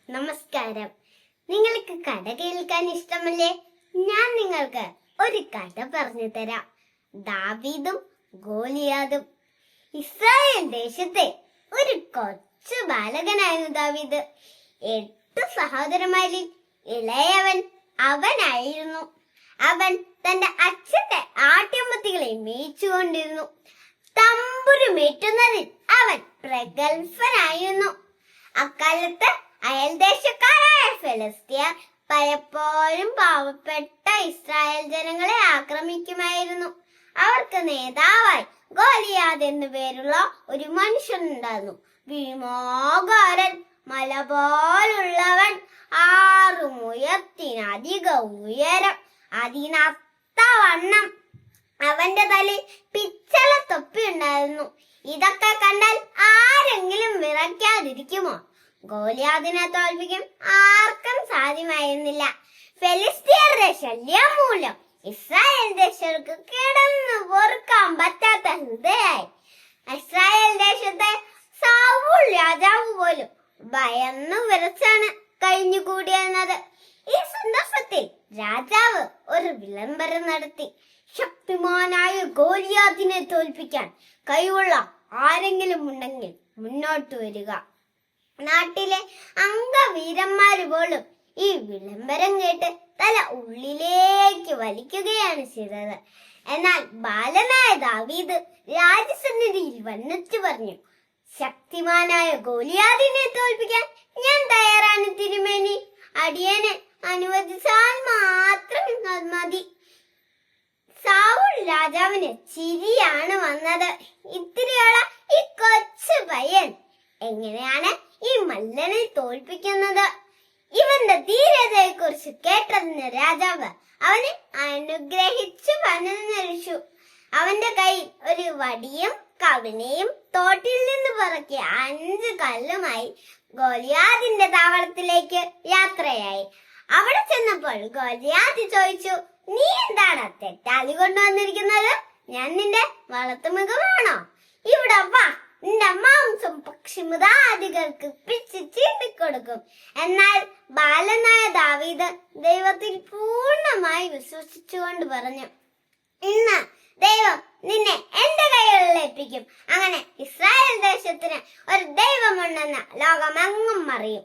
നമസ്കാരം. നിങ്ങൾക്ക് കഥ കേൾക്കാൻ ഇഷ്ടമല്ലേ? ഞാൻ നിങ്ങൾക്ക് ഒരു കഥ പറഞ്ഞു തരാം. ദാവീദും ഗോലിയാതും. ഇസ്രായേൽ ദേശത്തെ ഒരു കൊച്ചു ബാലകനായിരുന്നു ദാവീദ്. 8 സഹോദരന്മാരിൽ ഇളയവൻ അവനായിരുന്നു. അവൻ തന്റെ അച്ഛന്റെ ആട്ടിൻപത്തികളെ മേയിച്ചുകൊണ്ടിരുന്നു. തമ്പുരുമേറ്റുന്നതിൽ അവൻ പ്രഗത്ഭനായിരുന്നു. അക്കാലത്ത് അയൽദേശക്കാരായ ഫെലിസ്ത്യർ പലപ്പോഴും പാവപ്പെട്ട ഇസ്രായേൽ ജനങ്ങളെ ആക്രമിക്കുമായിരുന്നു. അവർക്ക് നേതാവായി ഗോലിയാദ് എന്നു പേരുള്ള ഒരു മനുഷ്യനുണ്ടായിരുന്നു. ഭീമാകാരൻ, മല പോലുള്ളവൻ, 6 മുഴത്തിനധികം ഉയരം, അതിനത്തവണ്ണം. അവന്റെ തലയിൽ പിച്ചള തൊപ്പി ഉണ്ടായിരുന്നു. ഇതൊക്കെ കണ്ടാൽ ആരെങ്കിലും വിറയ്ക്കാതിരിക്കുമോ? ഗോലിയാദിനെ തോൽപ്പിക്കാൻ ആർക്കും സാധ്യമായിരുന്നില്ല. ഫെലിസ്ത്യരുടെ ശല്യം മൂലം ഇസ്രായേൽ ദേശർക്ക് കിടന്നു പൊറുക്കാൻ പറ്റാത്ത ഹൃദയായി. ഇസ്രായേൽ ദേശത്തെ സൗൽ രാജാവ് പോലും ഭയന്നു വിറച്ചാണ് കഴിഞ്ഞുകൂടിയെന്നത്. ഈ സന്ദർഭത്തിൽ രാജാവ് ഒരു വിളംബരം നടത്തി. ശക്തിമാനായ ഗോലിയാദിനെ തോൽപ്പിക്കാൻ കഴിവുള്ള ആരെങ്കിലും ഉണ്ടെങ്കിൽ മുന്നോട്ട് വരിക. നാട്ടിലെ അംഗവീരന്മാര് പോലും ഈ വിളംബരം കേട്ട് തല ഉള്ളിലേക്ക് വലിക്കുകയാണ് ചെയ്തത്. എന്നാൽ ബാലനായ ദാവീദ് രാജസന്നിധിയിൽ വന്നിട്ട് പറഞ്ഞു, ശക്തിമാനായ ഗോലിയാദിനെ തോൽപ്പിക്കാൻ ഞാൻ തയ്യാറാണ് തിരുമേനി. അടിയനെ അനുവദിച്ചാൽ മാത്രം മതി. സൗൽ രാജാവിന് ചിരിയാണ് വന്നത്. ഇത്തിരിയുള്ള ഈ കൊച്ചു പയ്യൻ എങ്ങനെയാണ് ഈ മല്ലനെ തോൽപ്പിക്കുന്നത്? ഇവന്റെ ധീരതയെ കുറിച്ച് കേട്ടതിന് രാജാവ് അവനെ അനുഗ്രഹിച്ചു വനനഴിച്ചു. അവന്റെ കയ്യിൽ ഒരു വടിയും കവിണയും തോട്ടിൽ നിന്ന് പറക്കിയ 5 കല്ലുമായി ഗോലിയാദിന്റെ താവളത്തിലേക്ക് യാത്രയായി. അവിടെ ചെന്നപ്പോൾ ഗോലിയാദ് ചോദിച്ചു, നീ എന്താണ് തെറ്റാലി കൊണ്ടുവന്നിരിക്കുന്നത്? ഞാൻ നിന്റെ വളർത്തുമൃഗമാണോ? ഇവിടെ വാ, നിന്റെ മാംസം പക്ഷിമൃഗാദികൾക്ക് പിച്ച് ചീണ്ടിക്കൊടുക്കും. എന്നാൽ ബാലനായ ദാവീദ് ദൈവത്തിൽ പൂർണ്ണമായി വിശ്വസിച്ചുകൊണ്ട് പറഞ്ഞു, ഇന്ന് ദൈവം നിന്നെ എന്റെ കൈകളിൽ ഏൽപ്പിക്കും. അങ്ങനെ ഇസ്രായേൽ ദേശത്തിന് ഒരു ദൈവമുണ്ടെന്ന് ലോകമെങ്ങും അറിയും.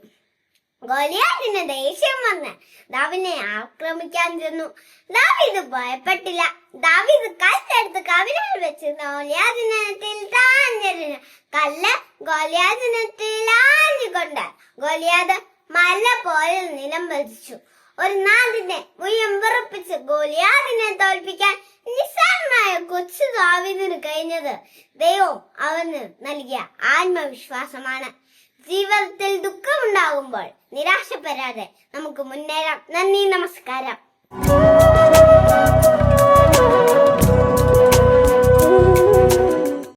ഗോലിയാദിന് ദേഷ്യം വന്ന് ദാവീദിനെ ആക്രമിക്കാൻ ചെന്നു. ദാവീദ് ഭയപ്പെട്ടില്ല. ദാവീദ് കല്ലെടുത്ത് കവിനാൽ വെച്ച് ഗോലിയാദിനെതിരെ കല്ല് ഗോലിയാദിനെതിരാഞ്ഞുകൊണ്ട് ഗോലിയാദ് മല പോലെ നിലം പതിച്ചു. ഒരു നാടിനെ മുഴുവൻ വിറപ്പിച്ച് ഗോലിയാദിനെ തോൽപ്പിക്കാൻ നിസ്സാരനായ കൊച്ചു ദാവീദിന് കഴിഞ്ഞത് ദൈവം അവന് നൽകിയ ആത്മവിശ്വാസമാണ്. ജീവിതത്തിൽ ദുഃഖമുണ്ടാകുമ്പോൾ നിരാശപ്പെടാതെ നമുക്ക് മുന്നേറാം. നന്ദി, നമസ്കാരം.